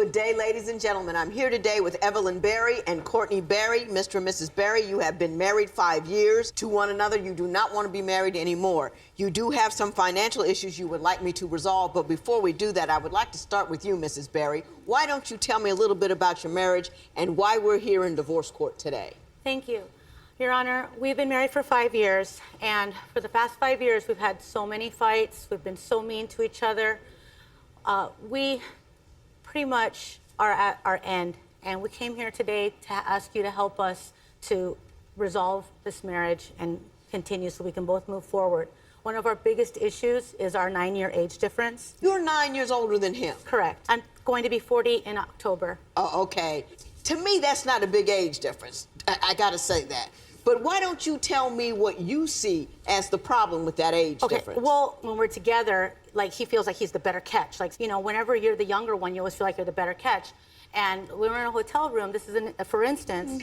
Good day, ladies and gentlemen. I'm here today with Evelyn Berry and Courtney Berry. Mr. and Mrs. Berry, you have been married 5 years to one another. You do not want to be married anymore. You do have some financial issues you would like me to resolve, but before we do that, I would like to start with you, Mrs. Berry. Why don't you tell me a little bit about your marriage and why we're here in divorce court today? Thank you. Your Honor, we've been married for 5 years, and for the past 5 years, we've had so many fights. We've been so mean to each other. We pretty much are at our end, and we came here today to ask you to help us to resolve this marriage and continue so we can both move forward. One of our biggest issues is our 9-year age difference. You're 9 years older than him. Correct. I'm going to be 40 in October. Oh, okay. To me, that's not a big age difference. I gotta say that. But why don't you tell me what you see as the problem with that age difference? Well, when we're together, like, he feels like he's the better catch. Like, you know, whenever you're the younger one, you always feel like you're the better catch. And we were in a hotel room. This is, for instance,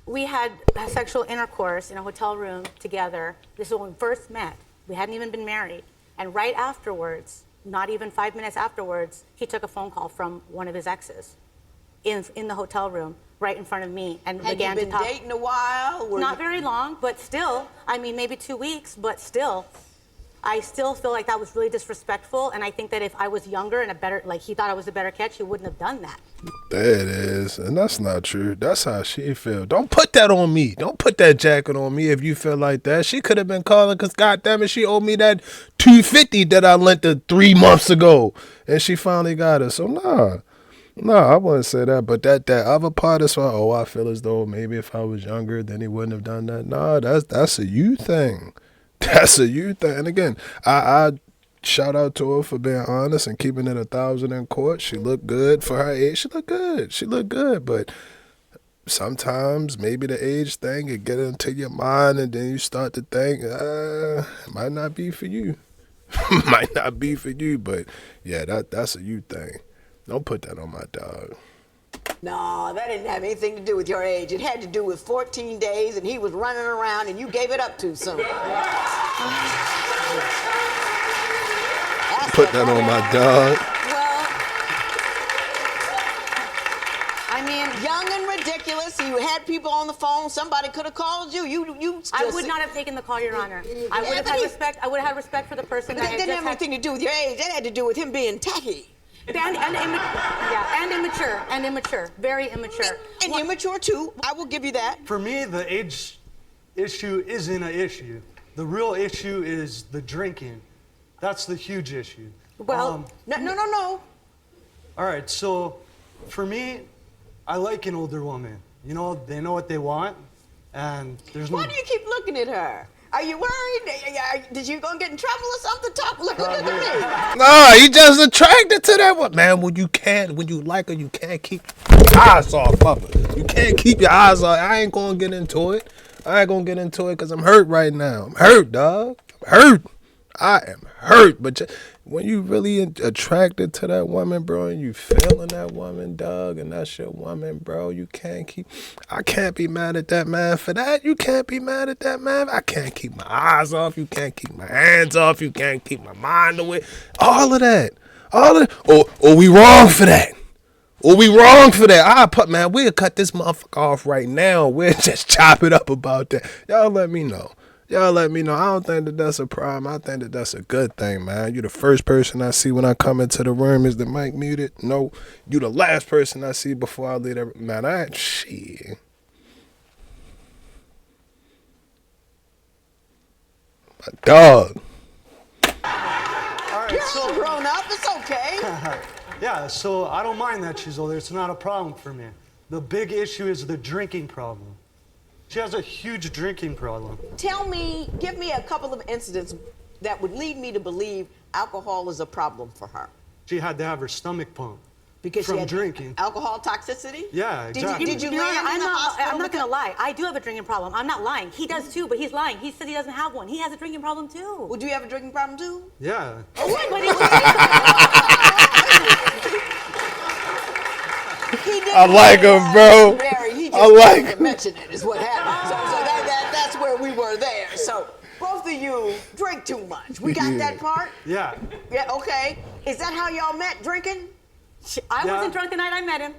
we had sexual intercourse in a hotel room together. This is when we first met. We hadn't even been married. And right afterwards, not even 5 minutes afterwards, he took a phone call from one of his exes in the hotel room, right in front of me, and began to talk. Had you been dating a while? Not very long, but still, I mean, maybe 2 weeks, but still. I still feel like that was really disrespectful, and I think that if I was younger and he thought I was a better catch, he wouldn't have done that. There it is, and that's not true. That's how she feel. Don't put that on me. Don't put that jacket on me if you feel like that. She could have been calling because, goddamn it, she owed me that $250 that I lent her 3 months ago, and she finally got it. So nah. No, I wouldn't say that, but that other part is why, I feel as though maybe if I was younger, then he wouldn't have done that. No, that's a you thing. That's a you thing. And again, I shout out to her for being honest and keeping it 1,000 in court. She looked good for her age. She looked good. But sometimes maybe the age thing could get into your mind, and then you start to think, it might not be for you. Might not be for you, but yeah, that's a you thing. Don't put that on my dog. No, that didn't have anything to do with your age. It had to do with 14 days, and he was running around, and you gave it up too soon. Put that on my dog. Well, I mean, young and ridiculous. You had people on the phone. Somebody could have called you. I would not have taken the call, Your Honor. I would have had respect. I would have had respect for the person that didn't have anything to do with your age. That had to do with him being tacky. And immature, very immature. And immature too, I will give you that. For me, the age issue isn't an issue. The real issue is the drinking. That's the huge issue. Well, no. All right, so for me, I like an older woman. You know, they know what they want, and there's no... Why do you keep looking at her? Are you worried? Did you gonna get in trouble or something? Look at me. Nah, he just attracted to that one. Man, when you like her, you can't keep your eyes off of her. You can't keep your eyes off. I ain't gonna get into it. Because I'm hurt right now. I'm hurt, dog. I am hurt. But when you really attracted to that woman, bro, and you feeling that woman, dog, and that's your woman, bro, I can't be mad at that man for that. You can't be mad at that man. I can't keep my eyes off. You can't keep my hands off. You can't keep my mind away. All of that. Or we wrong for that. We'll cut this motherfucker off right now. We'll just chop it up about that. Y'all let me know. I don't think that that's a problem. I think that that's a good thing, man. You the first person I see when I come into the room. Is the mic muted? No. You the last person I see before I leave that. Man, shit. My dog. All right, You're grown up. It's okay. Yeah, so I don't mind that she's older. It's not a problem for me. The big issue is the drinking problem. She has a huge drinking problem. Give me a couple of incidents that would lead me to believe alcohol is a problem for her. She had to have her stomach pumped because from she had drinking. Alcohol toxicity? Yeah, exactly. Did you land in the hospital? I'm not going to lie. I do have a drinking problem. I'm not lying. He does too, but he's lying. He said he doesn't have one. He has a drinking problem too. Well, do you have a drinking problem too? Yeah. Oh, wait, but I like him, bro. He just didn't mention it is what happened. So that's where we were there. So both of you drink too much. We got that part? Yeah. Yeah, okay. Is that how y'all met, drinking? I Yeah. wasn't drunk the night I met him.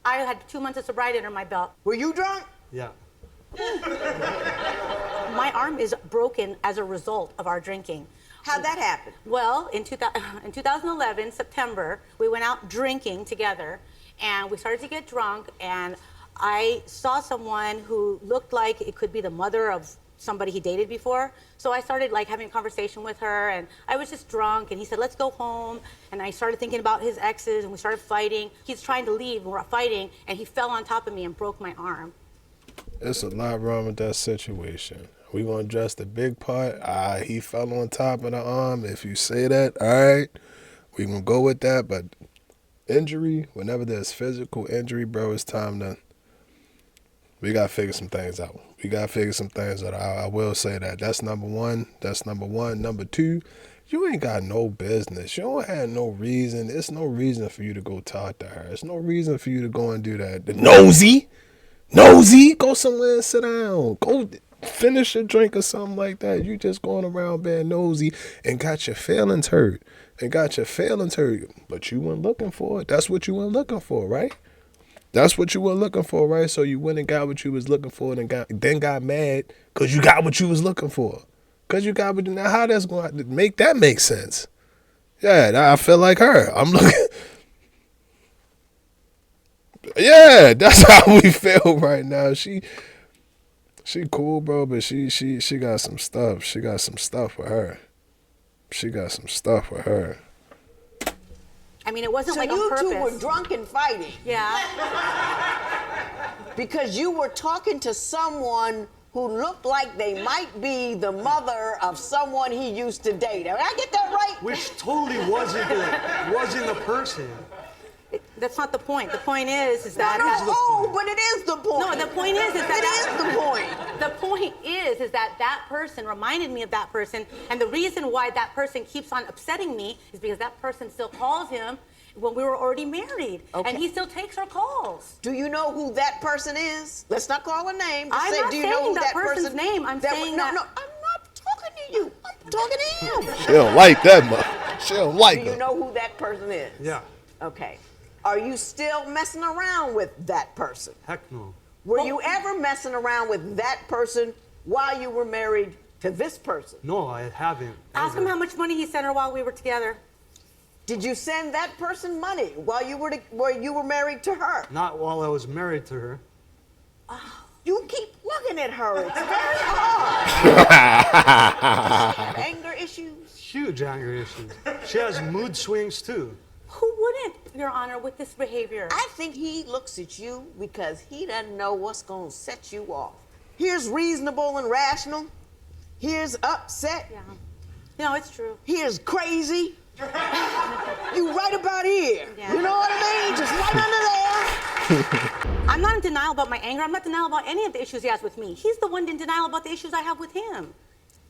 I had 2 months of sobriety under my belt. Were you drunk? Yeah. My arm is broken as a result of our drinking. How'd that happen? Well, in 2011, September, we went out drinking together, and we started to get drunk, and I saw someone who looked like it could be the mother of somebody he dated before. So I started like having a conversation with her, and I was just drunk, and he said, let's go home. And I started thinking about his exes, and we started fighting. He's trying to leave, and we're fighting, and he fell on top of me and broke my arm. It's a lot wrong with that situation. We gonna address the big part. He fell on top of the arm. If you say that, all right, we gonna go with that. But injury, whenever there's physical injury, bro, it's time to. We gotta figure some things out. I will say that. That's number one. Number two, you ain't got no business. You don't have no reason. It's no reason for you to go talk to her. It's no reason for you to go and do that. The nosy, go somewhere and sit down. Go finish your drink or something like that. You just going around being nosy and got your feelings hurt. But you weren't looking for it. That's what you weren't looking for, right? So you went and got what you was looking for, and then got mad because you got what you was looking for. Now how that's going to make sense? Yeah, I feel like her. I'm looking. Yeah, that's how we feel right now. She cool, bro, but she got some stuff. She got some stuff with her. I mean, it wasn't So like on you purpose. two were drunk and fighting Yeah. because you were talking to someone who looked like they might be the mother of someone he used to date. Did I get that right? Which totally wasn't the person. That's not the point. The point is that. But it is the point. No, the point is that. It is the point. The point is that person reminded me of that person, and the reason why that person keeps on upsetting me is because that person still calls him when we were already married, Okay. and he still takes her calls. Do you know who that person is? Let's not call her name. Just I'm say, not do you know who saying that that person's name. I'm saying no, that- No, I'm not talking to you. I'm talking to him. She don't like that much. She don't like Do you her. know who that person is? Yeah. Okay. Are you still messing around with that person? Heck no. Were you ever messing around with that person while you were married to this person? No, I haven't. Ask him how much money he sent her while we were together. Did you send that person money while you were married to her? Not while I was married to her. You keep looking at her. It's very hard. Anger issues? Huge anger issues. She has mood swings too. Who wouldn't, Your Honor, with this behavior? I think he looks at you because he doesn't know what's going to set you off. Here's reasonable and rational. Here's upset. Yeah. No, it's true. Here's crazy. You right about here. Yeah. You know what I mean? Just right under there. I'm not in denial about my anger. I'm not in denial about any of the issues he has with me. He's the one in denial about the issues I have with him.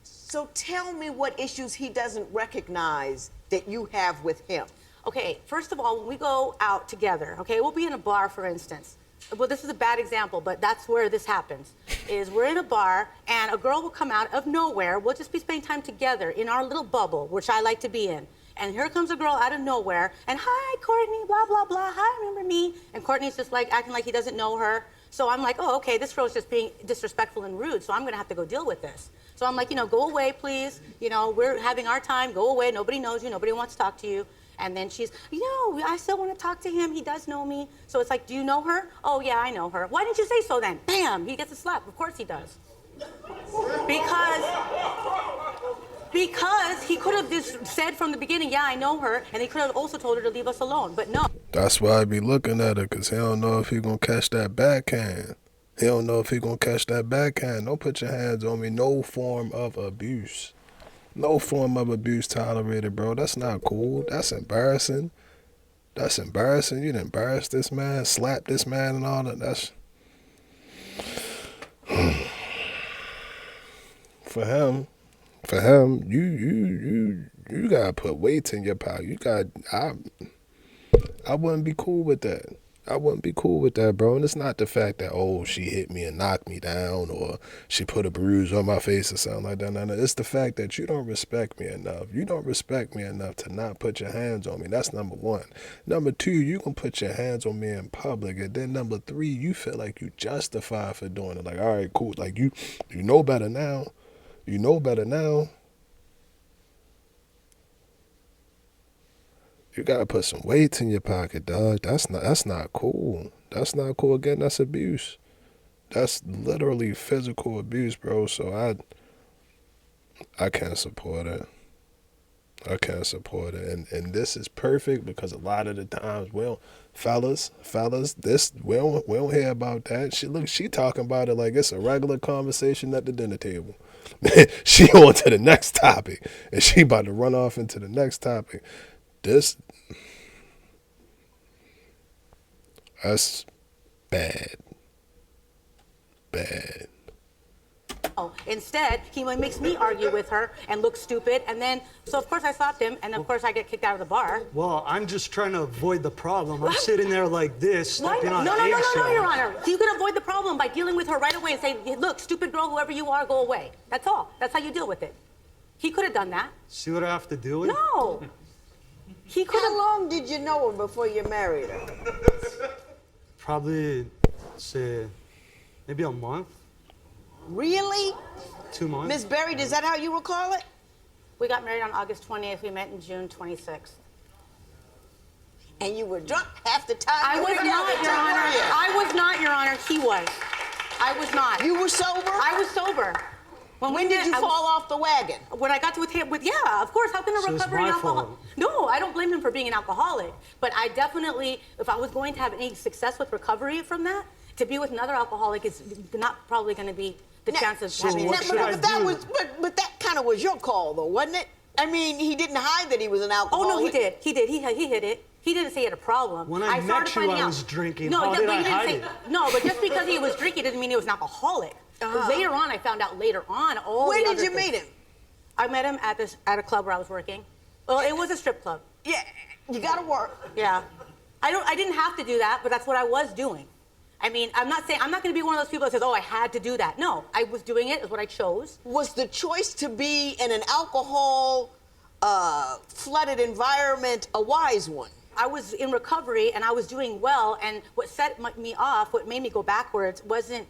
So tell me what issues he doesn't recognize that you have with him. Okay, first of all, when we go out together, okay, we'll be in a bar, for instance. Well, this is a bad example, but that's where this happens, is we're in a bar, and a girl will come out of nowhere. We'll just be spending time together in our little bubble, which I like to be in. And here comes a girl out of nowhere, and hi, Courtney, blah, blah, blah, hi, remember me? And Courtney's just like acting like he doesn't know her. So I'm like, oh, okay, this girl's just being disrespectful and rude, so I'm gonna have to go deal with this. So I'm like, go away, please. We're having our time, go away, nobody knows you, nobody wants to talk to you. And then she's, I still want to talk to him. He does know me. So it's like, do you know her? Oh, yeah, I know her. Why didn't you say so then? Bam, he gets a slap. Of course he does. Because he could have just said from the beginning, yeah, I know her, and he could have also told her to leave us alone, but no. That's why I be looking at her, because he don't know if he going to catch that backhand. Don't put your hands on me. No form of abuse. No form of abuse tolerated, bro. That's not cool. That's embarrassing. You done embarrassed this man, slapped this man and all that. That's... For him, you gotta put weights in your pocket. I wouldn't be cool with that. I wouldn't be cool with that, bro. And it's not the fact that, oh, she hit me and knocked me down or she put a bruise on my face or something like that. No, no. It's the fact that you don't respect me enough. You don't respect me enough to not put your hands on me. That's number one. Number two, you can put your hands on me in public. And then number three, you feel like you justify for doing it. Like, all right, cool. Like, you know better now. You know better now. You gotta put some weights in your pocket, dog. That's not cool. That's not cool. Again, that's abuse. That's literally physical abuse, bro. So I can't support it. I can't support it. And this is perfect because a lot of the times, well, fellas, this we don't hear about that. She talking about it like it's a regular conversation at the dinner table. She on to the next topic, and she about to run off into the next topic. That's bad. Bad. Oh, instead, he makes me argue with her and look stupid, and then, so of course I stopped him, and of course I get kicked out of the bar. Well, I'm just trying to avoid the problem. I'm sitting there like this, stepping on No, eggshells. Your Honor. You can avoid the problem by dealing with her right away and saying, look, stupid girl, whoever you are, go away. That's all. That's how you deal with it. He could have done that. See what I have to do with? No. He could How have. long did you know her before you married her? Probably, say, maybe a month, Really? 2 months. Miss Berry, is that how you recall it? We got married on August 20th. We met in June 26th. And you were drunk half the time? I you was were not, together, Your Honor. weren't you? I was not, Your Honor. He was. I was not. You were sober? I was sober. When did you fall off the wagon? When I got to with him, yeah, of course. How can a So it's recovering my alcoholic? fault. No, I don't blame him for being an alcoholic. But I definitely, if I was going to have any success with recovery from that, to be with another alcoholic is not probably going to be the chance of so having. what should I But that do? was, but that kind of was your call, though, wasn't it? I mean, he didn't hide that he was an Oh alcoholic. no, he did. He did. He hit it. He didn't say he had a problem. When I started met you, finding I out. was drinking. No, How did but I he didn't hide say. it? No, but just because he was drinking doesn't mean he was an alcoholic. Later on, I found out later on all Where the did other you meet things. him? I met him at a club where I was working. Well, it was a strip club. Yeah, you got to work. Yeah. I didn't have to do that, but that's what I was doing. I mean, I'm not going to be one of those people that says, oh, I had to do that. No, I was doing it. It's what I chose. Was the choice to be in an alcohol flooded environment a wise one? I was in recovery and I was doing well, and what set me off, what made me go backwards, wasn't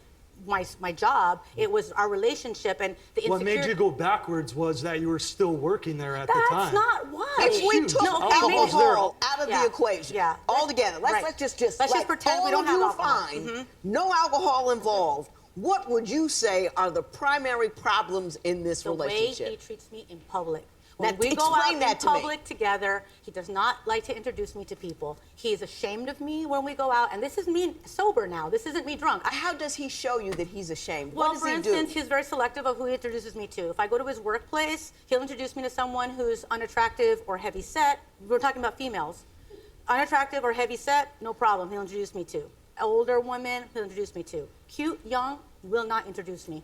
my job. It was our relationship and the What insecurity. made you go backwards was that you were still working there at the That's time. not why. If we huge. took No, alcohol maybe- out of Yeah. the equation Yeah. altogether, Right. let's just Let's just pretend all we don't of have you alcohol. fine, no alcohol involved. What would you say are the primary problems in this The way relationship? he treats me in public. When Now, we go out explain in that to me. public together, he does not like to introduce me to people. He is ashamed of me when we go out, and this is me sober now. This isn't me drunk. How does he show you that he's ashamed? Well, What does for he instance, do? he's very selective of who he introduces me to. If I go to his workplace, he'll introduce me to someone who's unattractive or heavy set. We're talking about females. Unattractive or heavy set, no problem. He'll introduce me to. Older women, he'll introduce me to. Cute, young, will not introduce me.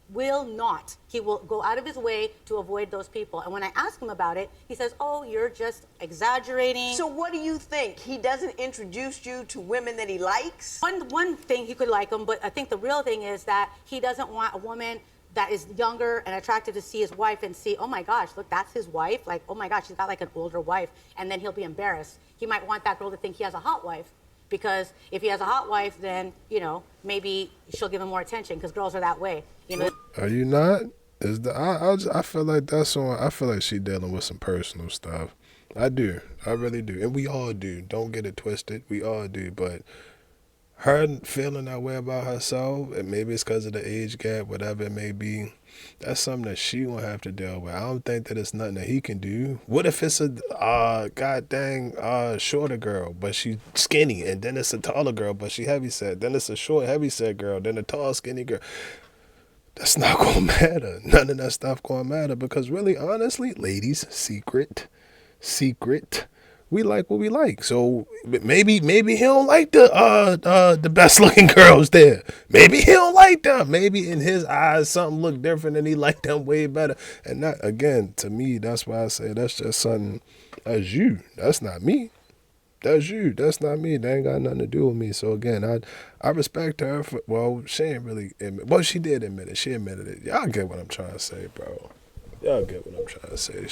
Will not. He will go out of his way to avoid those people. And when I ask him about it, he says, oh, you're just exaggerating. So what do you think? He doesn't introduce you to women that he likes? One thing he could like him, but I think the real thing is that he doesn't want a woman that is younger and attractive to see his wife and see, oh my gosh, look, that's his wife. Like, oh my gosh, she's got like an older wife. And then he'll be embarrassed. He might want that girl to think he has a hot wife. Because if he has a hot wife, then, maybe she'll give him more attention because girls are that way. Are you not? I feel like that's on. I feel like she dealing with some personal stuff. I do. I really do. And we all do. Don't get it twisted. We all do. But her feeling that way about herself, and maybe it's because of the age gap, whatever it may be, that's something that she gonna have to deal with. I don't think that it's nothing that he can do. What if it's a god dang shorter girl, but she's skinny, and then it's a taller girl, but she heavy set, then it's a short heavy set girl, then a tall skinny girl? That's not gonna matter. None of that stuff gonna matter, because really, honestly, ladies, secret, we like what we like. So maybe he don't like the best looking girls there. Maybe he don't like them. Maybe in his eyes something look different and he like them way better. And that, again, to me, that's why I say that's just something. That's you. That's not me. That's you. That's not me. That ain't got nothing to do with me. So again, I respect her for, well, she ain't really admit, well, she did admit it. She admitted it. Y'all get what I'm trying to say, bro. Y'all get what I'm trying to say.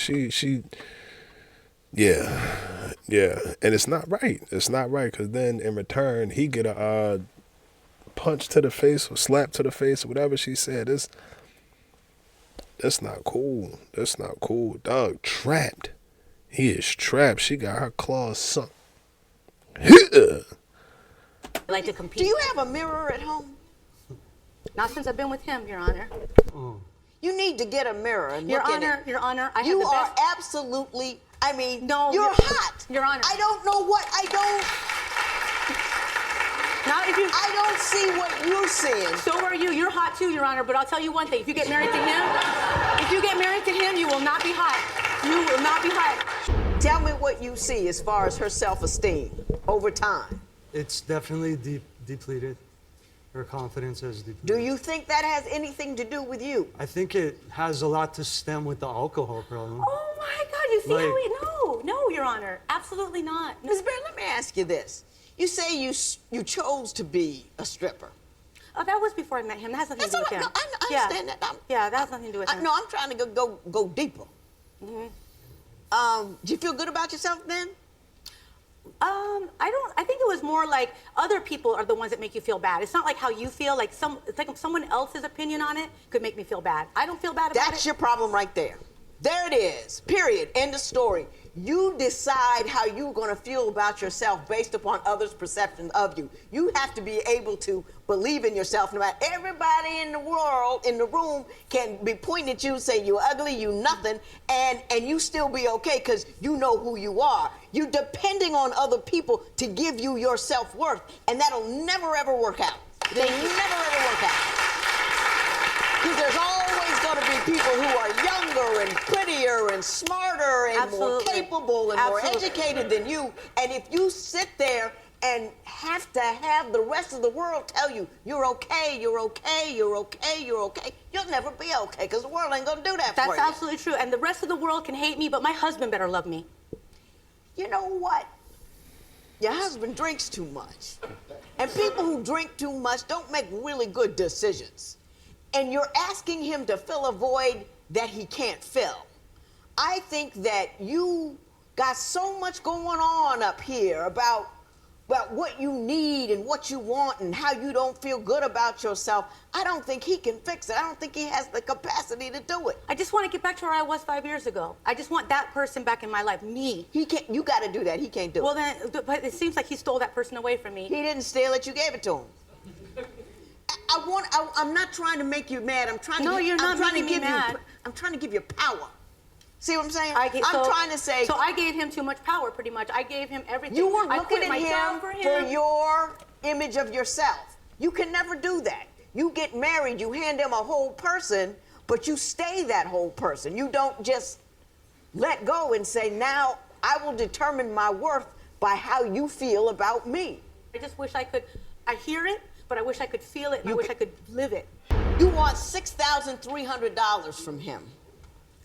Yeah. And it's not right. It's not right, because then in return, he get a punch to the face or slap to the face or whatever she said. That's not cool. That's not cool. Dog trapped. He is trapped. She got her claws sunk. I like to compete. Do you have a mirror at home? Not since I've been with him, Your Honor. You need to get a mirror and Your look Honor, in it. Your Honor, I have You the are best. absolutely, I mean, No, you're hot. Your Honor. I don't know what, Not if you. I don't see what you're seeing. So are you. You're hot too, Your Honor. But I'll tell you one thing: if you get married to him, you will not be hot. You will not be hot. Tell me what you see as far as her self-esteem over time. It's definitely depleted. Her confidence is depleted. Do you think that has anything to do with you? I think it has a lot to stem with the alcohol problem. Oh my God! You see Like- how we? No, Your Honor, absolutely not. No. Ms. Bear, let me ask you this. You say you chose to be a stripper. Oh, that was before I met him. That has nothing to do with him. No, I Yeah. understand that. Yeah, that has nothing to do with him. No, I'm trying to go deeper. Do you feel good about yourself then? I think it was more like other people are the ones that make you feel bad. It's not like how you feel. It's like someone else's opinion on it could make me feel bad. I don't feel bad about it. That's your problem right there. There it is. Period. End of story. You decide how you're going to feel about yourself based upon others' perception of you. You have to be able to believe in yourself. No matter everybody in the world, in the room, can be pointing at you, say you ugly, you nothing, and you still be okay because you know who you are. You're depending on other people to give you your self-worth, and that'll never ever work out. It'll never ever work out. Because there's always going to be people who are younger and prettier and smarter and more Absolutely. capable and more Absolutely. educated than you. And if you sit there and have to have the rest of the world tell you, you're okay, you're okay, you're okay, you're okay, you'll never be okay because the world ain't going to do that for That's you. absolutely true. And the rest of the world can hate me, but my husband better love me. You know what? Your husband drinks too much. And people who drink too much don't make really good decisions. And you're asking him to fill a void that he can't fill. I think that you got so much going on up here about what you need and what you want and how you don't feel good about yourself. I don't think he can fix it. I don't think he has the capacity to do it. I just want to get back to where I was 5 years ago. I just want that person back in my life, me. He can't. You got to do that. He can't do Well, it. then, but it seems like he stole that person away from me. He didn't steal it. You gave it to him. I'm not trying to make you mad. I'm trying No, to. you're not I'm trying making to me give mad. you. I'm trying to give you power. See what I'm saying? I'm trying to say. So I gave him too much power, pretty much. I gave him everything. You were I looking quit at my job him for for your image of yourself. You can never do that. You get married, you hand him a whole person, but you stay that whole person. You don't just let go and say, now I will determine my worth by how you feel about me. I just wish I could. I hear it, but I wish I could feel it, and I wish I could live it. You want $6,300 from him.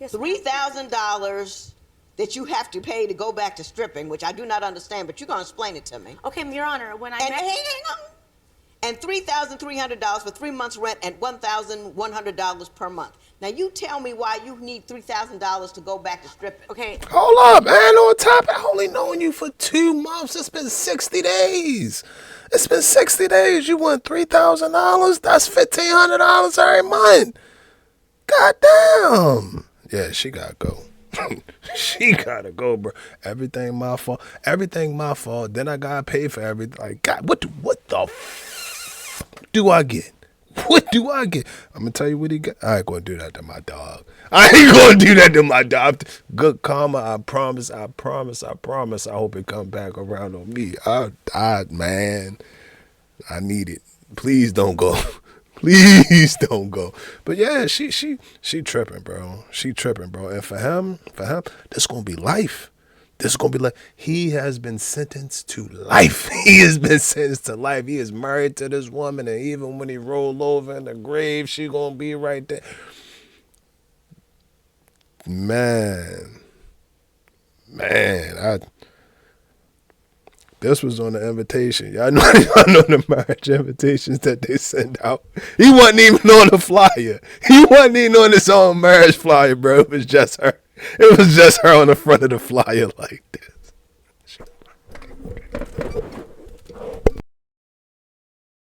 Yes, $3,000 that you have to pay to go back to stripping, which I do not understand, but you're going to explain it to me. Okay, Your Honor, when I And met... hang on. And $3,300 for 3 months rent and $1,100 per month. Now you tell me why you need $3,000 to go back to stripping. Okay, Hold up, man. On top of that, only knowing you for 2 months. It's been 60 days. It's been 60 days. You want $3,000? That's $1,500 every month. Goddamn. Yeah, she gotta go. She gotta go, bro. Everything my fault. Everything my fault. Then I gotta pay for everything. Like, God, what the f do I get? What do I get? I'm gonna tell you what he got. I ain't gonna do that to my dog. I ain't gonna do that to my dog. Good karma, I promise. I promise. I promise. I hope it come back around on me. Man, I need it. Please don't go. Please don't go. But yeah, she tripping, bro. She tripping, bro. And for him, this gonna be life. This is gonna be like, he has been sentenced to life. He has been sentenced to life. He is married to this woman, and even when he roll over in the grave, she gonna be right there. Man, This was on the invitation. Y'all know, y'all know the marriage invitations that they send out. He wasn't even on the flyer. He wasn't even on his own marriage flyer, bro. It was just her. It was just her on the front of the flyer like this.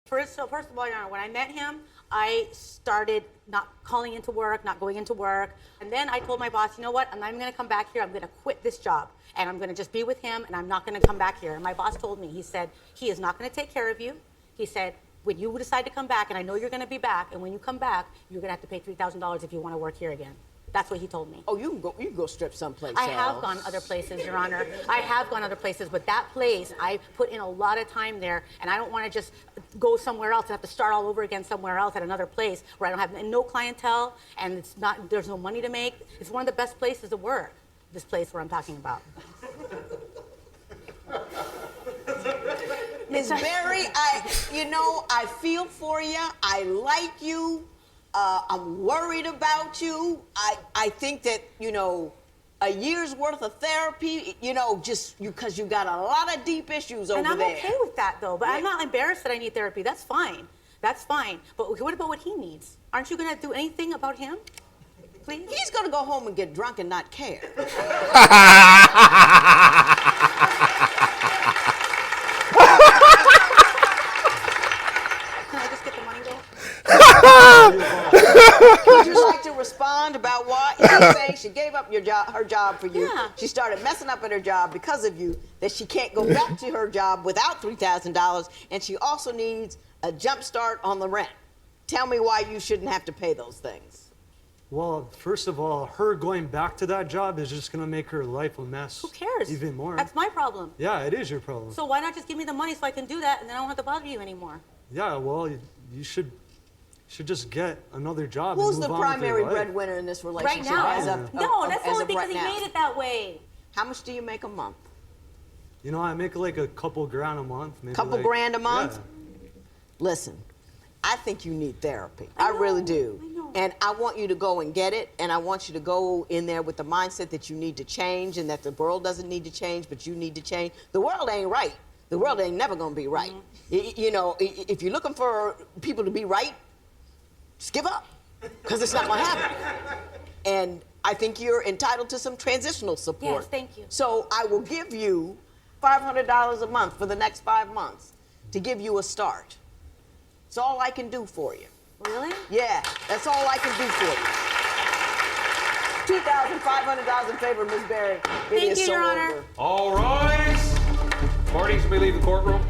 First of all, Your Honor, when I met him, I started not calling into work, not going into work. And then I told my boss, you know what, I'm not even going to come back here. I'm going to quit this job. And I'm going to just be with him, and I'm not going to come back here. And my boss told me, he said, he is not going to take care of you. He said, when you decide to come back, and I know you're going to be back, and when you come back, you're going to have to pay $3,000 if you want to work here again. That's what he told me. Oh, you can go strip someplace I else. have gone other places, Your Honor. I have gone other places, but that place, I put in a lot of time there, and I don't want to just go somewhere else and have to start all over again somewhere else at another place where I don't have no clientele, and there's no money to make. It's one of the best places to work, this place where I'm talking about. Ms. Berry, I feel for you. I like you. I'm worried about you. I think that, a year's worth of therapy, just because you got a lot of deep issues over there. And I'm okay with that, though. But I'm not embarrassed that I need therapy. That's fine. That's fine. But what about what he needs? Aren't you going to do anything about him? Please? He's going to go home and get drunk and not care. Can I just get the money, though? Would you like to respond about what you're saying? She gave up her job for you. Yeah. She started messing up at her job because of you, that she can't go back to her job without $3,000, and she also needs a jump start on the rent. Tell me why you shouldn't have to pay those things. Well, first of all, her going back to that job is just going to make her life a mess. Who cares? Even more. That's my problem. Yeah, it is your problem. So why not just give me the money so I can do that, and then I don't have to bother you anymore? Yeah, well, you should just get another job. Who's and the move on with your primary life. breadwinner in this relationship? Right now? As of, No, of- that's as only of because right he now. made it that way. How much do you make a month? I make like a couple grand a month. Maybe Couple grand a month? Yeah. Listen, I think you need therapy. I I really know, do. I know. And I want you to go and get it, and I want you to go in there with the mindset that you need to change and that the world doesn't need to change, but you need to change. The world ain't right. The world ain't never gonna be right. If you're looking for people to be right, just give up, because it's not gonna happen. And I think you're entitled to some transitional support. Yes, thank you. So I will give you $500 a month for the next 5 months to give you a start. It's all I can do for you. Really? Yeah, that's all I can do for you. $2,500 in favor of Ms. Berry. It Thank is you, so Your Honor. over. All rise. Parties may leave the courtroom.